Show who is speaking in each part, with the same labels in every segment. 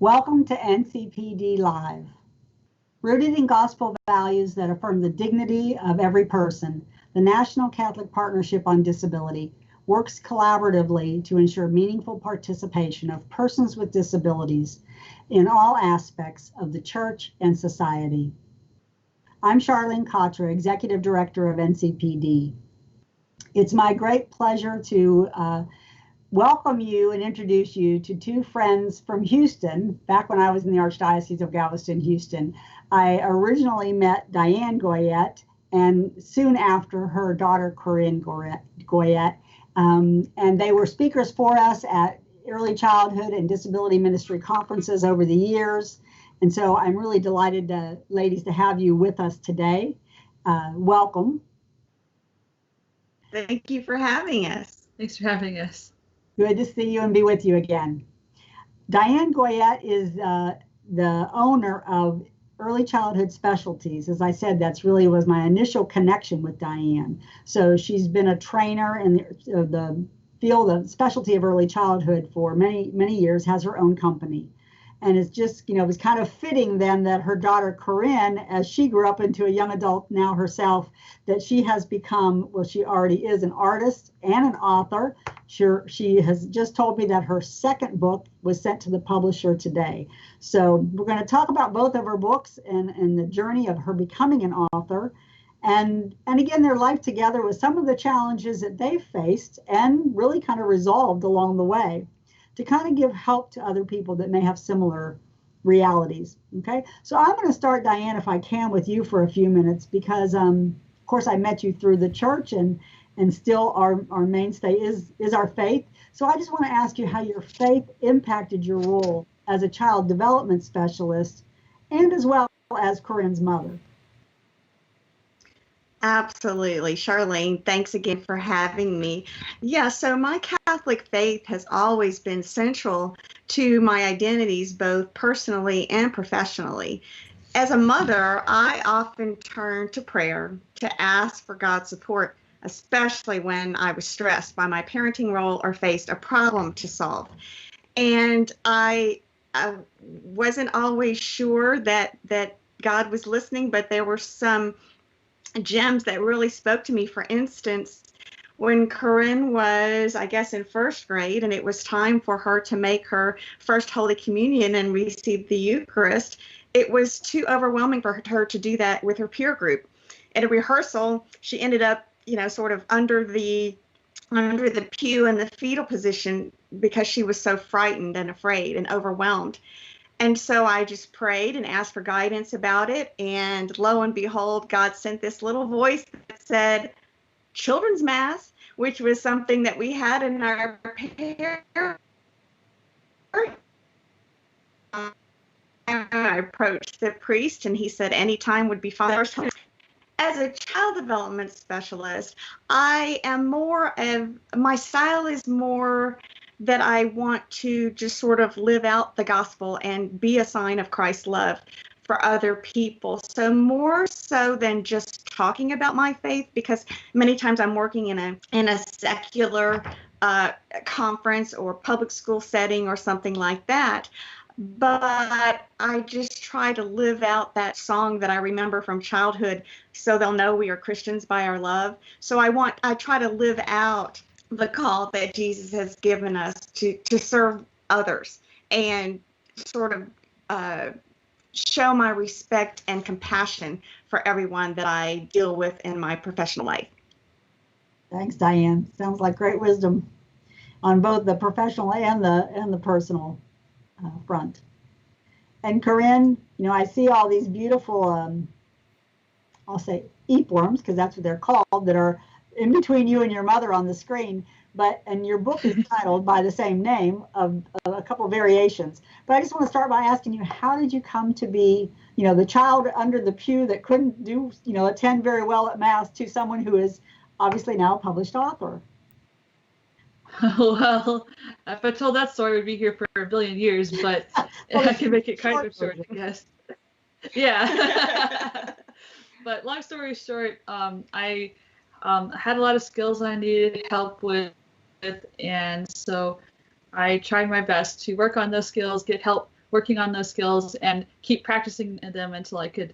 Speaker 1: Welcome to NCPD Live. Rooted in gospel values that affirm the dignity of every person, the National Catholic Partnership on Disability works collaboratively to ensure meaningful participation of persons with disabilities in all aspects of the church and society. I'm Charlene Katra, Executive Director of NCPD. It's my great pleasure to welcome you and introduce you to two friends from Houston. Back when I was in the Archdiocese of Galveston, Houston, I originally met Diane Goyette, and soon after her daughter Corinne Goyette, and they were speakers for us at early childhood and disability ministry conferences over the years. And so I'm really delighted, ladies, to have you with us today. Welcome.
Speaker 2: Thank you for having us.
Speaker 3: Thanks for having us.
Speaker 1: Good to see you and be with you again. Diane Goyette is the owner of Early Childhood Specialties. As I said, that's really was my initial connection with Diane. So she's been a trainer in the field of specialty of early childhood for many, many years, has her own company. And it's just, it was kind of fitting then that her daughter Corinne, as she grew up into a young adult now herself, that she has become, well, she already is an artist and an author. She has just told me that her second book was sent to the publisher today. So we're going to talk about both of her books and the journey of her becoming an author. And again, their life together with some of the challenges that they faced and really kind of resolved along the way, to kind of give help to other people that may have similar realities. Okay, so I'm going to start, Diane, if I can, with you for a few minutes, because of course I met you through the church, and still our mainstay is our faith. So I just want to ask you how your faith impacted your role as a child development specialist, and as well as Corinne's mother.
Speaker 2: Absolutely. Charlene, thanks again for having me. Yeah, so my Catholic faith has always been central to my identities, both personally and professionally. As a mother, I often turn to prayer to ask for God's support, especially when I was stressed by my parenting role or faced a problem to solve. And I wasn't always sure that God was listening, but there were some gems that really spoke to me. For instance, when Corinne was, I guess, in first grade, and it was time for her to make her first Holy Communion and receive the Eucharist, it was too overwhelming for her to do that with her peer group. At a rehearsal, she ended up, sort of under the pew in the fetal position because she was so frightened and afraid and overwhelmed. And so I just prayed and asked for guidance about it. And lo and behold, God sent this little voice that said, children's mass, which was something that we had in our prayer. I approached the priest and he said any time would be fine. As a child development specialist, I am my style is more that I want to just sort of live out the gospel and be a sign of Christ's love for other people. So more so than just talking about my faith, because many times I'm working in a secular conference or public school setting or something like that. But I just try to live out that song that I remember from childhood, so they'll know we are Christians by our love. So I try to live out the call that Jesus has given us to serve others and sort of show my respect and compassion for everyone that I deal with in my professional life.
Speaker 1: Thanks, Diane. Sounds like great wisdom on both the professional and the personal front. And Corinne, I see all these beautiful, I'll say Eprims, because that's what they're called, that are in between you and your mother on the screen, and your book is titled by the same name of a couple variations. But I just want to start by asking you, how did you come to be, the child under the pew that couldn't attend very well at Mass, to someone who is obviously now a published author?
Speaker 3: Well, if I told that story, we'd be here for a billion years, but well, I can make it kind of short, I guess. Yeah. But long story short, I had a lot of skills I needed help with, and so I tried my best to work on those skills, get help working on those skills and keep practicing them until I could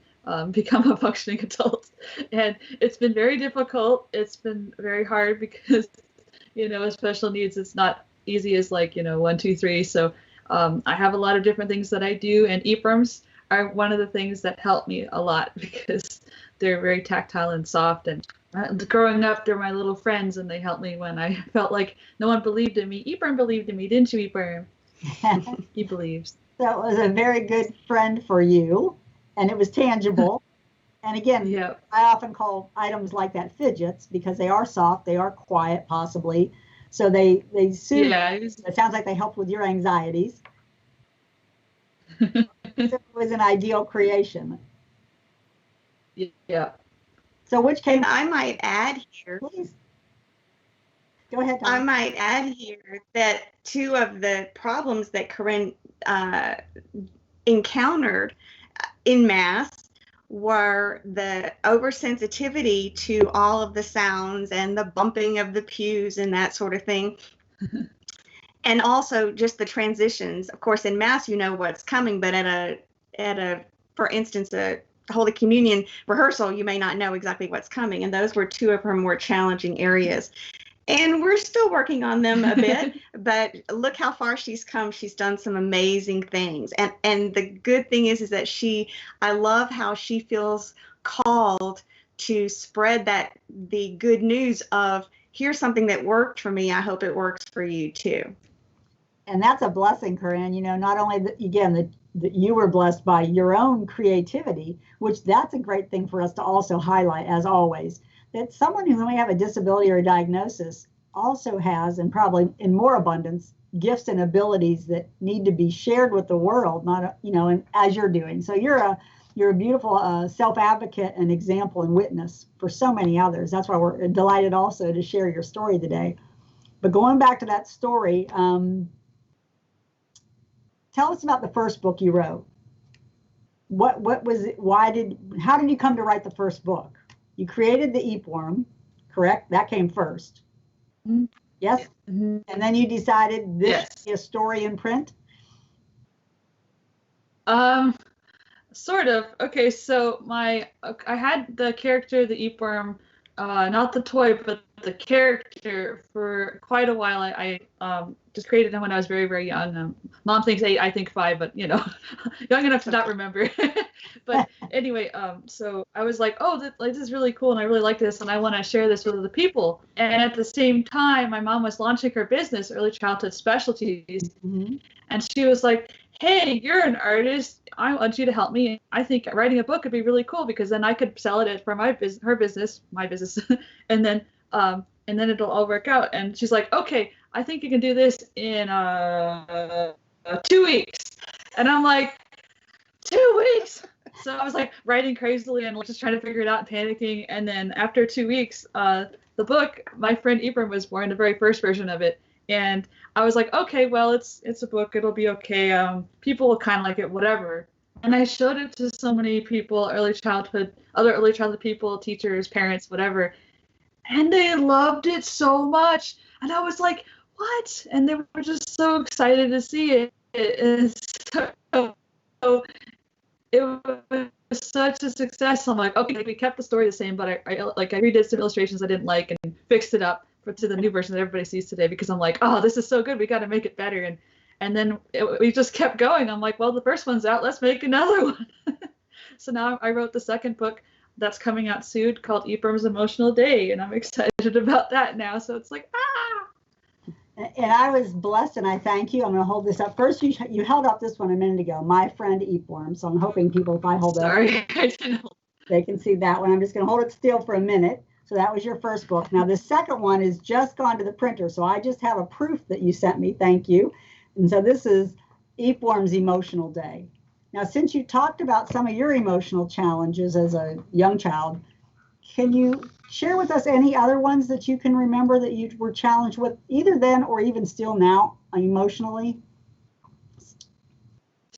Speaker 3: become a functioning adult. And it's been very difficult. It's been very hard because, with special needs, it's not easy as like, 1, 2, 3. So I have a lot of different things that I do, and Eprims are one of the things that help me a lot because they're very tactile and soft. And growing up, they're my little friends, and they helped me when I felt like no one believed in me. Eprim believed in me, didn't you, Eprim? He believes.
Speaker 1: That was a very good friend for you, and it was tangible. And again, yep. I often call items like that fidgets because they are soft, they are quiet, possibly. So they soothe. Yeah, it sounds like they helped with your anxieties. It was an ideal creation.
Speaker 3: Yeah.
Speaker 1: So which came?
Speaker 2: I might add here.
Speaker 1: Please. Go ahead.
Speaker 2: I might add here that 2 of the problems that Corinne encountered in mass were the oversensitivity to all of the sounds and the bumping of the pews and that sort of thing. And also just the transitions. Of course, in mass, you know what's coming, but at a, for instance, a Holy Communion rehearsal, you may not know exactly what's coming. And those were 2 of her more challenging areas. And we're still working on them a bit, but look how far she's come. She's done some amazing things. And the good thing is that I love how she feels called to spread the good news of, here's something that worked for me. I hope it works for you too.
Speaker 1: And that's a blessing, Corinne. Not only that you were blessed by your own creativity, which that's a great thing for us to also highlight, as always, that someone who may have a disability or a diagnosis also has, and probably in more abundance, gifts and abilities that need to be shared with the world, not, and as you're doing. So you're a beautiful self-advocate and example and witness for so many others. That's why we're delighted also to share your story today. But going back to that story, tell us about the first book you wrote. What was it? How did you come to write the first book? You created the Eprims, correct? That came first. Mm-hmm. Yes? Mm-hmm. And then you decided this is a story in print?
Speaker 3: Sort of. Okay, so I had the character, the Eprim, not the toy, but the character for quite a while. I just created him when I was very, very young. Mom thinks 8, I think 5, but young enough to not remember. But anyway, so I was like, oh, this is really cool, and I really like this, and I want to share this with other people. And at the same time, my mom was launching her business, Early Childhood Specialties, mm-hmm. and she was like, hey, you're an artist. I want you to help me. I think writing a book would be really cool because then I could sell it for my business, and then it'll all work out. And she's like, okay, I think you can do this in 2 weeks. And I'm like, 2 weeks? So I was like writing crazily and just trying to figure it out and panicking. And then after 2 weeks, the book, my friend Eprim was born, the very first version of it. And I was like, okay, well, it's a book. It'll be okay. People will kind of like it, whatever. And I showed it to so many people, other early childhood people, teachers, parents, whatever. And they loved it so much. And I was like, what? And they were just so excited to see it. And so it was such a success. I'm like, okay, we kept the story the same, but I redid some illustrations I didn't like and fixed it up to the new version that everybody sees today because I'm like, oh, this is so good. We got to make it better. And then we just kept going. I'm like, well, the first one's out. Let's make another one. So now I wrote the second book that's coming out soon called Eprim's Emotional Day. And I'm excited about that now. So it's like,
Speaker 1: And I was blessed, and I thank you. I'm going to hold this up. First, you held up this one a minute ago, My Friend Eprim. So I'm hoping people, if I hold it up, they can see that one. I'm just going to hold it still for a minute. So that was your first book. Now, the second one is just gone to the printer. So I just have a proof that you sent me. Thank you. And so this is Eprim's Emotional Day. Now, since you talked about some of your emotional challenges as a young child, can you share with us any other ones that you can remember that you were challenged with either then or even still now emotionally?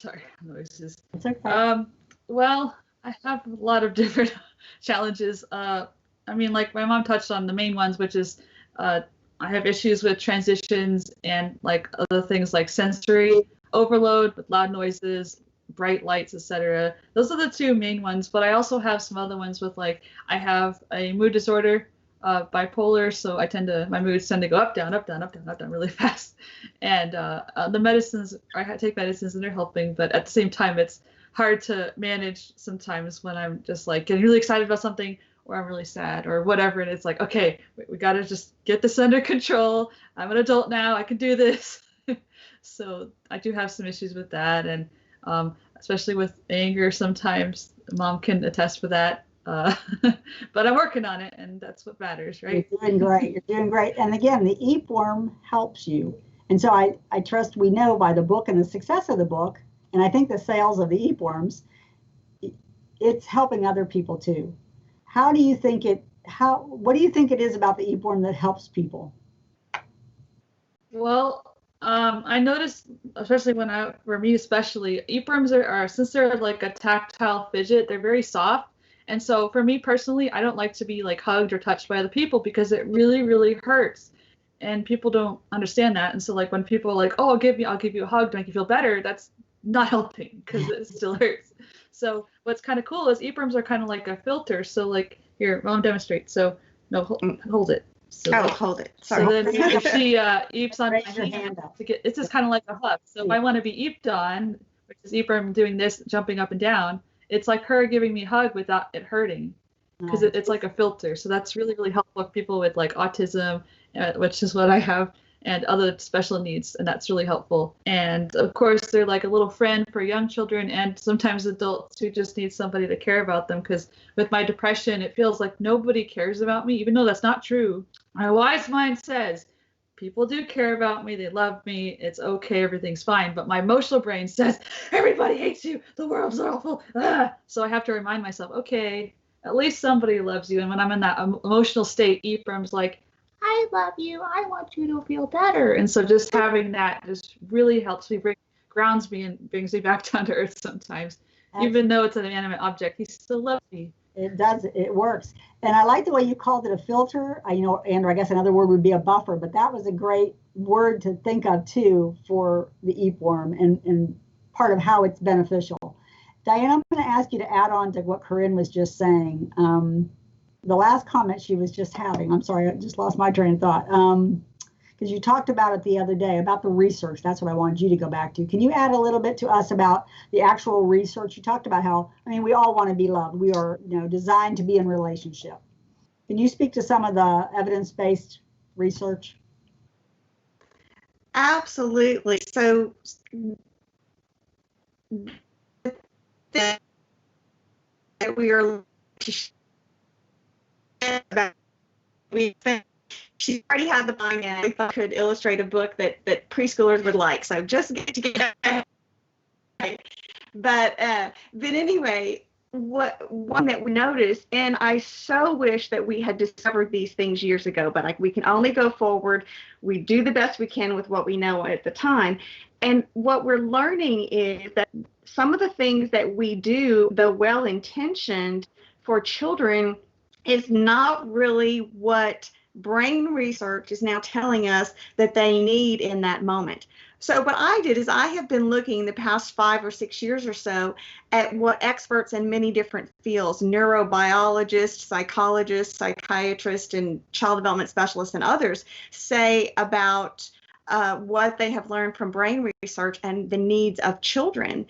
Speaker 3: Sorry, noises.
Speaker 1: It's okay.
Speaker 3: Well, I have a lot of different challenges. I mean, like my mom touched on the main ones, which is I have issues with transitions and like other things like sensory. overload with loud noises, bright lights, etc. Those are the two main ones, but I also have some other ones with like, I have a mood disorder, bipolar, so my moods tend to go up, down, up, down, up, down, up, down really fast. And the medicines, I take medicines and they're helping, but at the same time, it's hard to manage sometimes when I'm just like getting really excited about something, or I'm really sad or whatever. And it's like, okay, we got to just get this under control. I'm an adult now. I can do this. So I do have some issues with that. And especially with anger, sometimes Mom can attest for that. But I'm working on it, and that's what matters, right?
Speaker 1: You're doing great. You're doing great. And again, the Eprims helps you. And so I trust we know by the book and the success of the book, and I think the sales of the Eprims, it's helping other people too. What do you think it is about the Eprim that helps people?
Speaker 3: Well, I noticed, especially for me especially, Eprims are, since they're like a tactile fidget, they're very soft. And so for me personally, I don't like to be like hugged or touched by other people because it really, really hurts. And people don't understand that. And so like when people are like, oh, I'll give you a hug to make you feel better, that's not helping because it still hurts. So what's kind of cool is Eprims are kind of like a filter. So like here, Mom demonstrate. So no, hold it. So,
Speaker 2: hold it. Sorry.
Speaker 3: So then if she eeps on
Speaker 1: Raise
Speaker 3: my
Speaker 1: your
Speaker 3: hand
Speaker 1: hand up.
Speaker 3: it's just kind of like a hug. So if I want to be eeped on, which is Eprim doing this, jumping up and down, it's like her giving me a hug without it hurting, because it's like a filter. So that's really, really helpful for people with like autism, which is what I have, and other special needs, and that's really helpful. And of course, they're like a little friend for young children and sometimes adults who just need somebody to care about them, because with my depression, it feels like nobody cares about me, even though that's not true. My wise mind says, people do care about me, they love me, it's okay, everything's fine. But my emotional brain says, everybody hates you, the world's awful. Ah! So I have to remind myself, okay, at least somebody loves you. And when I'm in that emotional state, Eprim's like, I love you, I want you to feel better. And so just having that just really helps me, grounds me and brings me back down to earth sometimes. Absolutely. Even though it's an inanimate object, he still loves me.
Speaker 1: It does, it works. And I like the way you called it a filter. And I guess another word would be a buffer, but that was a great word to think of too for the Eprim and part of how it's beneficial. Diane, I'm going to ask you to add on to what Corinne was just saying. The last comment she was just having, I'm sorry, I just lost my train of thought. Because you talked about it the other day, about the research. That's what I wanted you to go back to. Can you add a little bit to us about the actual research? You talked about how, we all want to be loved. We are, designed to be in relationship. Can you speak to some of the evidence-based research?
Speaker 2: Absolutely. So that we are about, she already had the mind, and I thought could illustrate a book that preschoolers would like. So just to get but anyway, one that we noticed, and I so wish that we had discovered these things years ago, but we can only go forward. We do the best we can with what we know at the time. And what we're learning is that some of the things that we do, though well-intentioned for children, is not really what brain research is now telling us that they need in that moment. So what I did is I have been looking the past 5 or 6 years or so at what experts in many different fields, neurobiologists, psychologists, psychiatrists, and child development specialists and others say about what they have learned from brain research and the needs of children.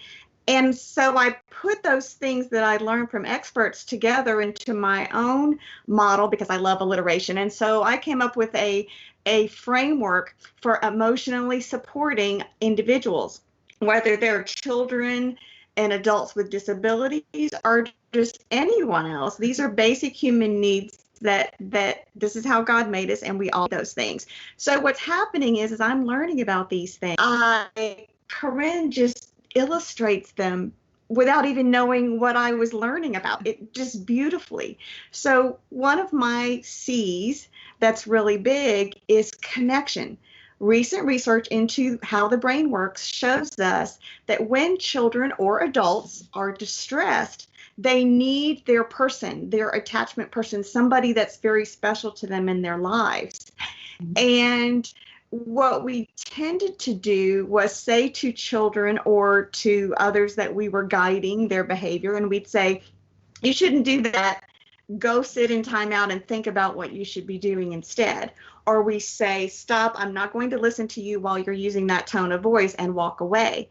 Speaker 2: And so I put those things that I learned from experts together into my own model because I love alliteration. And so I came up with a framework for emotionally supporting individuals, whether they're children and adults with disabilities or just anyone else. These are basic human needs that this is how God made us, and we all do those things. So what's happening is I'm learning about these things. Corinne just illustrates them without even knowing what I was learning about it, just beautifully. So one of my C's that's really big is connection. Recent research into how the brain works shows us that when children or adults are distressed, they need their person, their attachment person, somebody that's very special to them in their lives. And what we tended to do was say to children or to others that we were guiding their behavior, and we'd say, you shouldn't do that. Go sit in timeout and think about what you should be doing instead. Or we say, stop, I'm not going to listen to you while you're using that tone of voice, and walk away.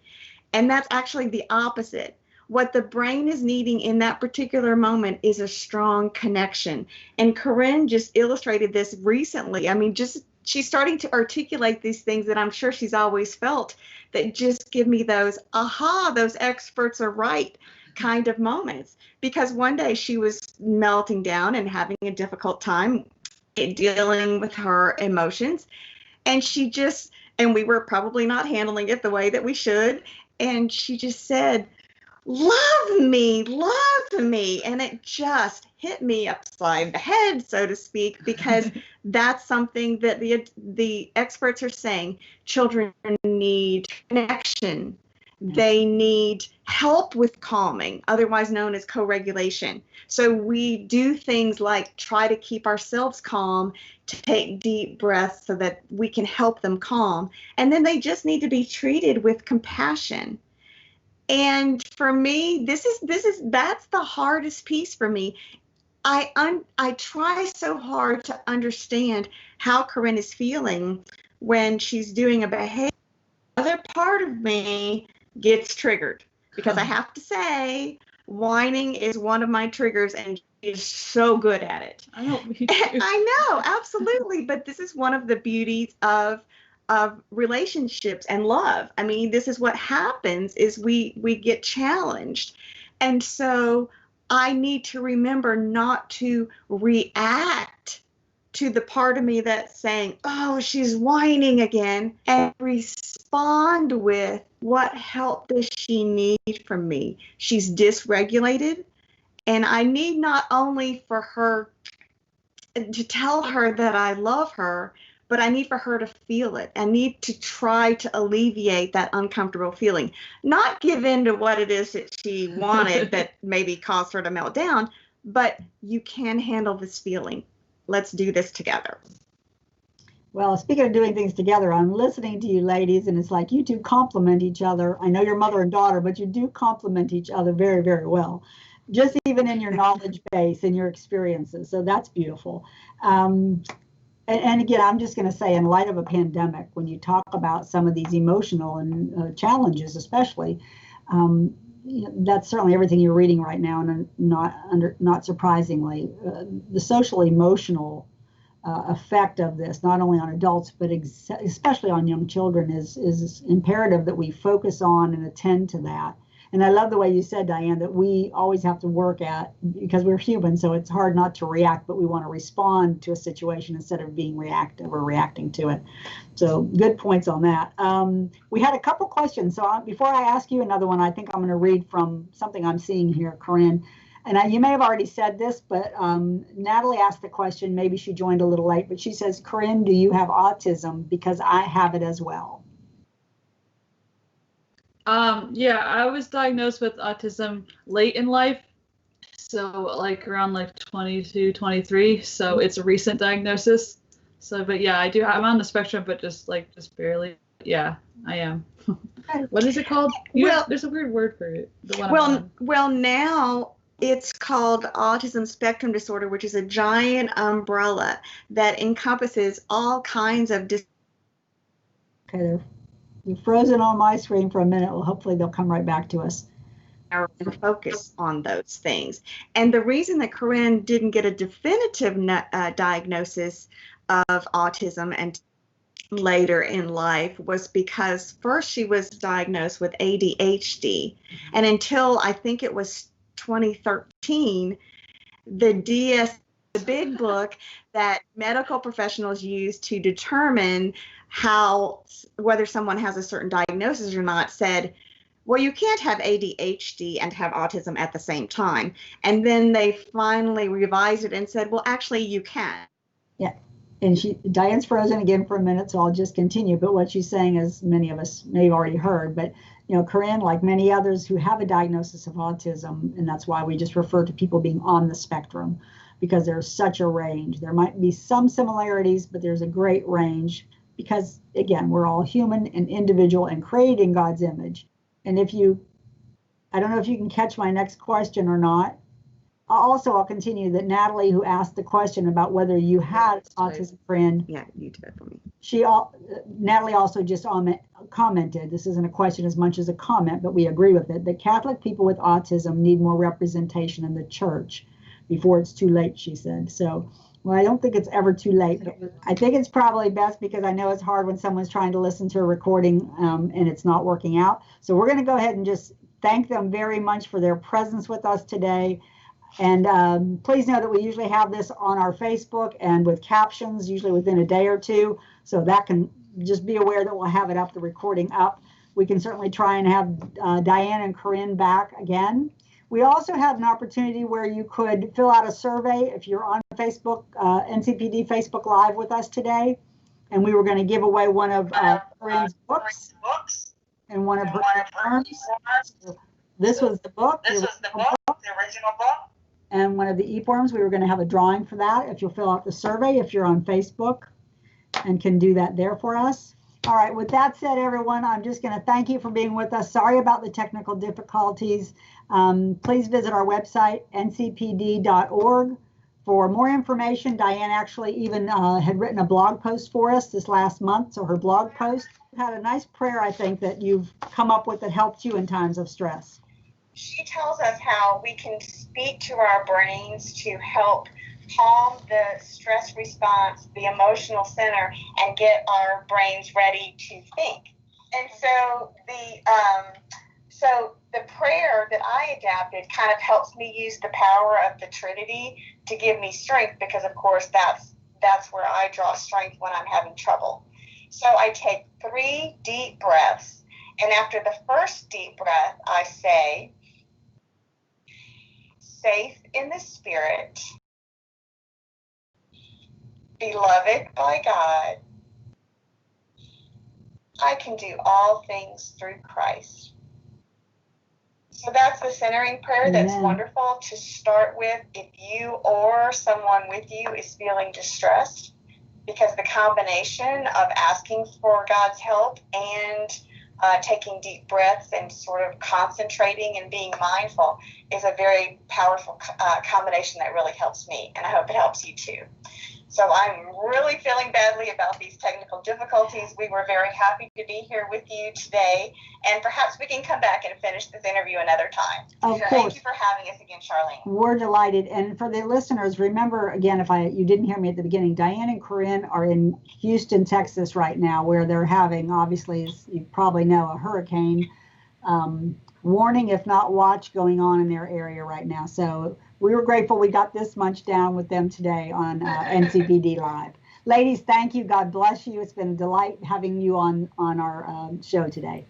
Speaker 2: And that's actually the opposite. What the brain is needing in that particular moment is a strong connection. And Corinne just illustrated this recently. I mean, just she's starting to articulate these things that I'm sure she's always felt, that just give me those, aha, those experts are right kind of moments. Because one day she was melting down and having a difficult time dealing with her emotions. And and we were probably not handling it the way that we should. And she just said, love me. And it just hit me upside the head, so to speak, because that's something that the experts are saying. Children need connection. They need help with calming, otherwise known as co-regulation. So we do things like try to keep ourselves calm, to take deep breaths so that we can help them calm. And then they just need to be treated with compassion. And for me, that's the hardest piece for me. I try so hard to understand how Corinne is feeling when she's doing a behavior. Other part of me gets triggered, because I have to say, whining is one of my triggers, and she's so good at it.
Speaker 3: I know, me too.
Speaker 2: I know, absolutely. But this is one of the beauties of relationships and love. I mean, this is what happens, is we get challenged. And so I need to remember not to react to the part of me that's saying, oh, she's whining again, and respond with, what help does she need from me? She's dysregulated, and I need not only for her to tell her that I love her, but I need for her to feel it. I need to try to alleviate that uncomfortable feeling, not give in to what it is that she wanted that maybe caused her to melt down, but you can handle this feeling. Let's do this together.
Speaker 1: Well, speaking of doing things together, I'm listening to you ladies, and it's like you two complement each other. I know you're mother and daughter, but you do complement each other very, very well, just even in your knowledge base and your experiences. So that's beautiful. And again, I'm just going to say, in light of a pandemic, when you talk about some of these emotional and challenges, especially, that's certainly everything you're reading right now, and not surprisingly, the social emotional effect of this, not only on adults but especially on young children, is imperative that we focus on and attend to that. And I love the way you said, Diane, that we always have to work at, because we're human, so it's hard not to react, but we want to respond to a situation instead of being reactive or reacting to it. So good points on that. We had a couple questions. So before I ask you another one, I think I'm going to read from something I'm seeing here, Corinne. And you may have already said this, but Natalie asked the question, maybe she joined a little late, but she says, Corinne, do you have autism? Because I have it as well.
Speaker 3: Yeah, I was diagnosed with autism late in life, so like around like 22, 23. So it's a recent diagnosis. So, but yeah, I'm on the spectrum, but just barely. Yeah, I am. What is it called? There's a weird word for it.
Speaker 2: Well, now it's called autism spectrum disorder, which is a giant umbrella that encompasses all kinds of.
Speaker 1: Okay. You're frozen on my screen for a minute. Well, hopefully they'll come right back to us.
Speaker 2: Focus on those things. And the reason that Corinne didn't get a definitive diagnosis of autism and later in life was because first she was diagnosed with ADHD. And until I think it was 2013, the big book that medical professionals use to determine whether someone has a certain diagnosis or not, said, well, you can't have ADHD and have autism at the same time. And then they finally revised it and said, well, actually you can.
Speaker 1: Yeah. And Diane's frozen again for a minute, so I'll just continue. But what she's saying, as many of us may have already heard, but Corinne, like many others who have a diagnosis of autism, and that's why we just refer to people being on the spectrum, because there's such a range. There might be some similarities, but there's a great range because again, we're all human and individual and created in God's image. And if you, I don't know if you can catch my next question or not. Also, I'll continue that Natalie, who asked the question about whether you had an autism friend.
Speaker 2: Yeah, you did it for me.
Speaker 1: Natalie also just commented, this isn't a question as much as a comment, but we agree with it, that Catholic people with autism need more representation in the church before it's too late, she said. So, well, I don't think it's ever too late, but I think it's probably best, because I know it's hard when someone's trying to listen to a recording and it's not working out. So we're going to go ahead and just thank them very much for their presence with us today. And please know that we usually have this on our Facebook and with captions, usually within a day or two. So that can just be aware that we'll have it up, the recording up. We can certainly try and have Diane and Corinne back again. We also had an opportunity where you could fill out a survey if you're on Facebook, NCPD Facebook Live with us today. And we were going to give away one of Corinne's books and one of her Eprims. So this was the book. The original book. And one of the Eprims. We were going to have a drawing for that if you'll fill out the survey if you're on Facebook, and can do that there for us. All right, with that said, everyone, I'm just going to thank you for being with us. Sorry about the technical difficulties. Please visit our website, ncpd.org, for more information. Diane actually even had written a blog post for us this last month, so her blog post had a nice prayer, I think, that you've come up with that helped you in times of stress.
Speaker 4: She tells us how we can speak to our brains to help calm the stress response, the emotional center, and get our brains ready to think. And so the prayer that I adapted kind of helps me use the power of the Trinity to give me strength, because of course that's where I draw strength when I'm having trouble. So I take 3 deep breaths, and after the first deep breath, I say, safe in the Spirit, beloved by God, I can do all things through Christ. So that's the centering prayer. That's wonderful to start with if you or someone with you is feeling distressed, because the combination of asking for God's help and taking deep breaths and sort of concentrating and being mindful is a very powerful combination that really helps me, and I hope it helps you too. So I'm really feeling badly about these technical difficulties. We were very happy to be here with you today, and perhaps we can come back and finish this interview another time.
Speaker 1: Of course.
Speaker 4: Thank you for having us again, Charlene.
Speaker 1: We're delighted. And for the listeners, remember, again, if you didn't hear me at the beginning, Diane and Corinne are in Houston, Texas right now, where they're having, obviously, as you probably know, a hurricane warning, if not watch, going on in their area right now. So we were grateful we got this much down with them today on NCPD Live. Ladies, thank you. God bless you. It's been a delight having you on our show today.